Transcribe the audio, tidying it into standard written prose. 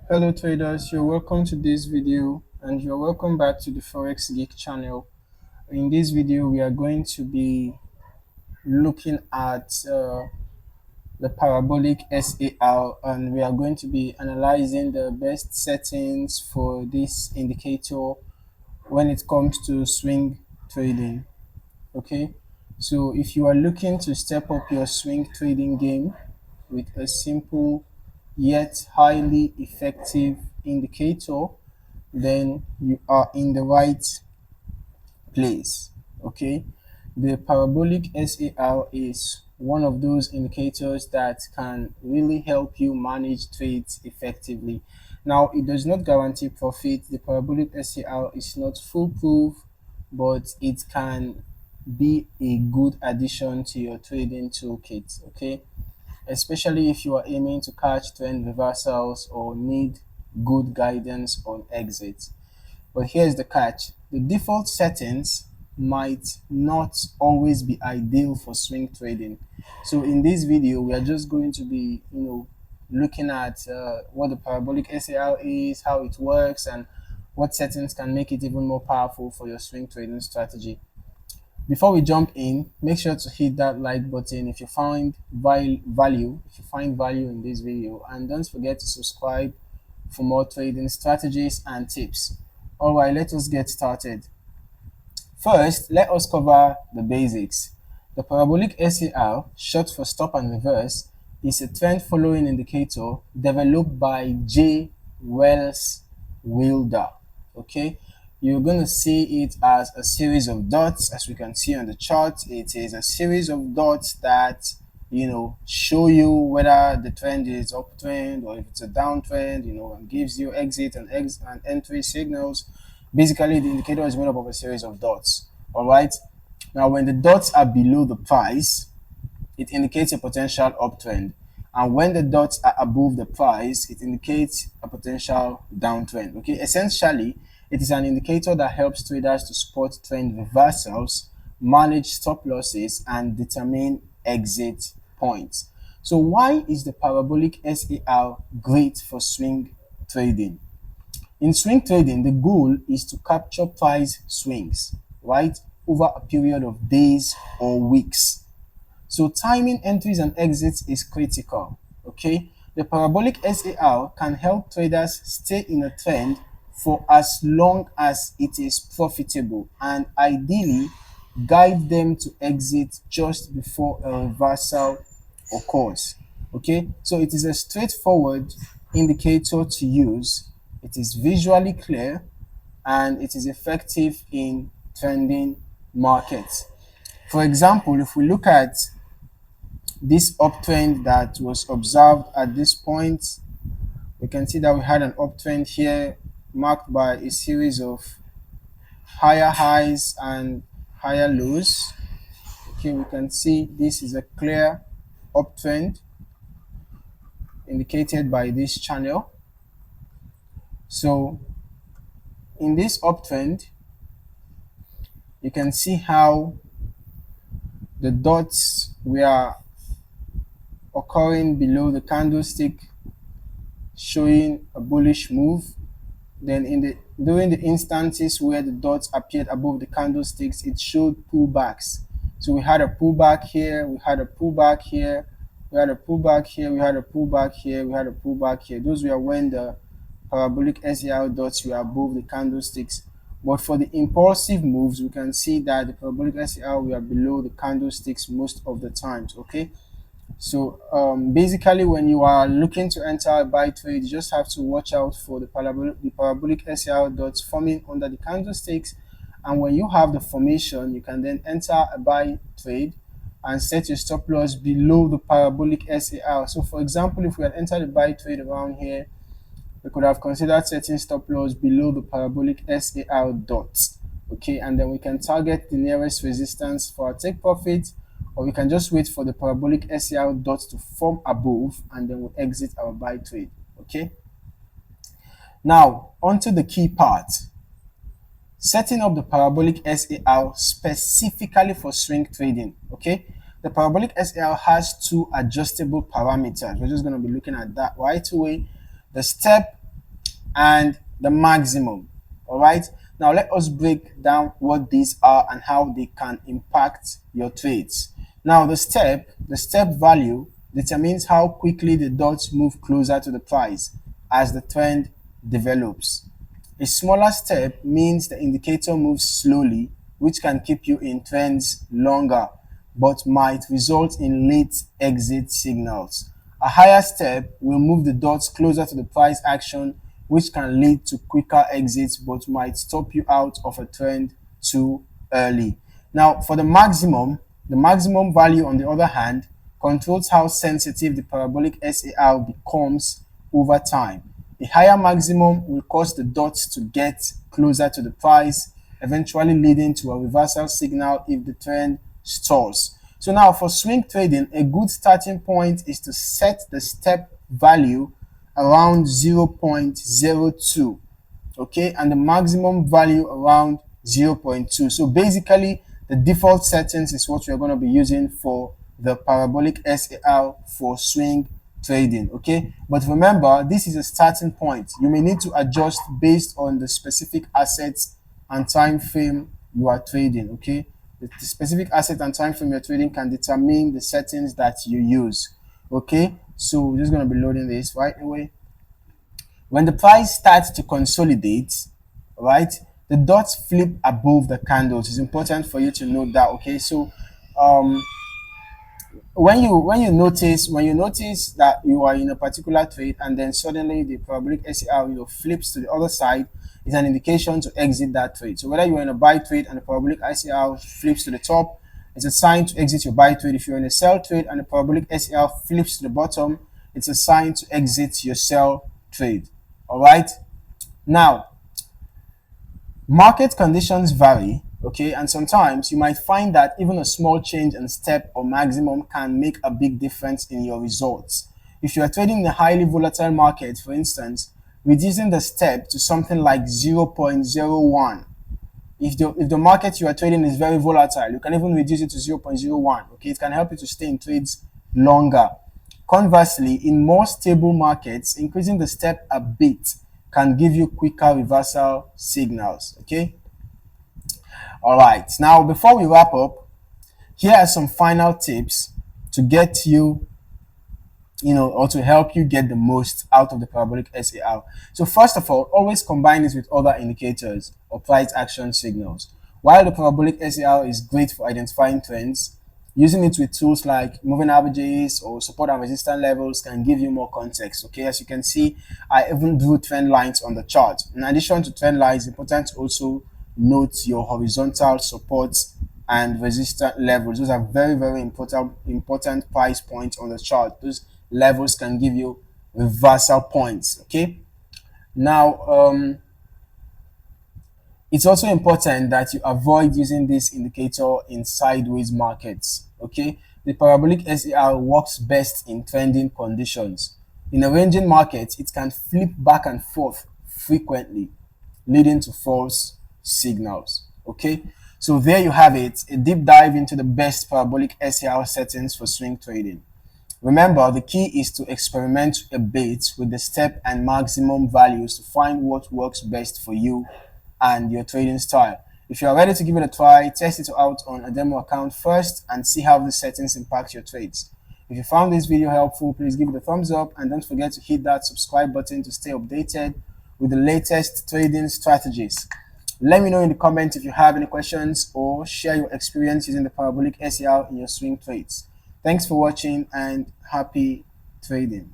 Hello traders, you're welcome to this video and you're welcome back to the Forex Geek channel. In this video we are going to be looking at the Parabolic SAR, and we are going to be analyzing the best settings for this indicator when it comes to swing trading. Okay, so if you are looking to step up your swing trading game with a simple yet highly effective indicator, then you are in the right place. Okay, the Parabolic SAR is one of those indicators that can really help you manage trades effectively. Now, it does not guarantee profit. The Parabolic SAR is not foolproof, but it can be a good addition to your trading toolkit. Okay, especially if you are aiming to catch trend reversals or need good guidance on exit. But here's the catch: the default settings might not always be ideal for swing trading. So in this video, we are just going to be, looking at what the Parabolic SAR is, how it works, and what settings can make it even more powerful for your swing trading strategy. Before we jump in, make sure to hit that like button if you find value in this video, and don't forget to subscribe for more trading strategies and tips. All right, let us get started. First, let us cover the basics. The Parabolic SAR, short for stop and reverse, is a trend following indicator developed by J. Wells Wilder. Okay, you're going to see it as a series of dots. As we can see on the chart, it is a series of dots that show you whether the trend is uptrend or if it's a downtrend, and gives you exit and entry signals. Basically, the indicator is made up of a series of dots. All right, now when the dots are below the price, it indicates a potential uptrend, and when the dots are above the price, it indicates a potential downtrend. Okay, essentially it is an indicator that helps traders to spot trend reversals, manage stop losses, and determine exit points. So why is the Parabolic SAR great for swing trading? In swing trading, the goal is to capture price swings, right, over a period of days or weeks. So timing entries and exits is critical. Okay, the Parabolic SAR can help traders stay in a trend for as long as it is profitable, and ideally guide them to exit just before a reversal occurs. Okay, so it is a straightforward indicator to use. It is visually clear and it is effective in trending markets. For example, if we look at this uptrend that was observed at this point, we can see that we had an uptrend here marked by a series of higher highs and higher lows. Okay, we can see this is a clear uptrend indicated by this channel. So in this uptrend, you can see how the dots were occurring below the candlestick, showing a bullish move. Then during the instances where the dots appeared above the candlesticks, it showed pullbacks. So we had a pullback here, we had a pullback here, we had a pullback here, we had a pullback here, we had a pullback here. Those were when the Parabolic SAR dots were above the candlesticks. But for the impulsive moves, we can see that the Parabolic SAR were below the candlesticks most of the times. Okay, so basically when you are looking to enter a buy trade, you just have to watch out for the Parabolic SAR dots forming under the candlesticks, and when you have the formation, you can then enter a buy trade and set your stop loss below the Parabolic SAR. So for example, if we had entered a buy trade around here, we could have considered setting stop loss below the Parabolic SAR dots. Okay, and then we can target the nearest resistance for our take profit, or we can just wait for the Parabolic SAR dots to form above and then we'll exit our buy trade. Okay, now onto the key part: setting up the Parabolic SAR specifically for swing trading. Okay, the Parabolic SAR has two adjustable parameters. We're just going to be looking at that right away. The step and the maximum. All right. Now let us break down what these are and how they can impact your trades. Now the step value determines how quickly the dots move closer to the price as the trend develops. A smaller step means the indicator moves slowly, which can keep you in trends longer, but might result in late exit signals. A higher step will move the dots closer to the price action, which can lead to quicker exits but might stop you out of a trend too early. Now, for the maximum value, on the other hand, controls how sensitive the parabolic SAR becomes over time. A higher maximum will cause the dots to get closer to the price, eventually leading to a reversal signal if the trend stalls. So now for swing trading, a good starting point is to set the step value around 0.02, okay, and the maximum value around 0.2. So basically the default settings is what we're going to be using for the parabolic SAR for swing trading, okay. But remember, this is a starting point. You may need to adjust based on the specific assets and time frame you are trading, okay. The specific asset and time frame you're trading can determine the settings that you use, okay. So we're just going to be loading this right away. When the price starts to consolidate, right, the dots flip above the candles. It's important for you to note that, okay. So when you notice that you are in a particular trade and then suddenly the parabolic SAR flips to the other side, is an indication to exit that trade. So whether you're in a buy trade and the parabolic SAR flips to the top, it's a sign to exit your buy trade. If you're in a sell trade and the parabolic SAR flips to the bottom, it's a sign to exit your sell trade. All right. Now, market conditions vary, okay, and sometimes you might find that even a small change in step or maximum can make a big difference in your results. If you are trading in a highly volatile market, for instance, reducing the step to something like 0.01. If the market you are trading is very volatile, you can even reduce it to 0.01, okay. It can help you to stay in trades longer. Conversely, in more stable markets, increasing the step a bit can give you quicker reversal signals, okay. All right, now before we wrap up, here are some final tips to get you, or to help you get the most out of the parabolic SAR. So first of all, always combine it with other indicators or price action signals. While the parabolic SAR is great for identifying trends, using it with tools like moving averages or support and resistance levels can give you more context, okay. As you can see, I even drew trend lines on the chart. In addition to trend lines, it's important to also note your horizontal supports and resistance levels. Those are very, very important price points on the chart. Those levels can give you reversal points, okay. Now, it's also important that you avoid using this indicator in sideways markets, okay. The parabolic SAR works best in trending conditions. In a ranging market, it can flip back and forth frequently, leading to false signals, okay. So there you have it, a deep dive into the best parabolic SAR settings for swing trading. Remember, the key is to experiment a bit with the step and maximum values to find what works best for you and your trading style. If you are ready to give it a try, test it out on a demo account first and see how the settings impact your trades. If you found this video helpful, please give it a thumbs up and don't forget to hit that subscribe button to stay updated with the latest trading strategies. Let me know in the comments if you have any questions or share your experience using the parabolic SAR in your swing trades. Thanks for watching and happy trading.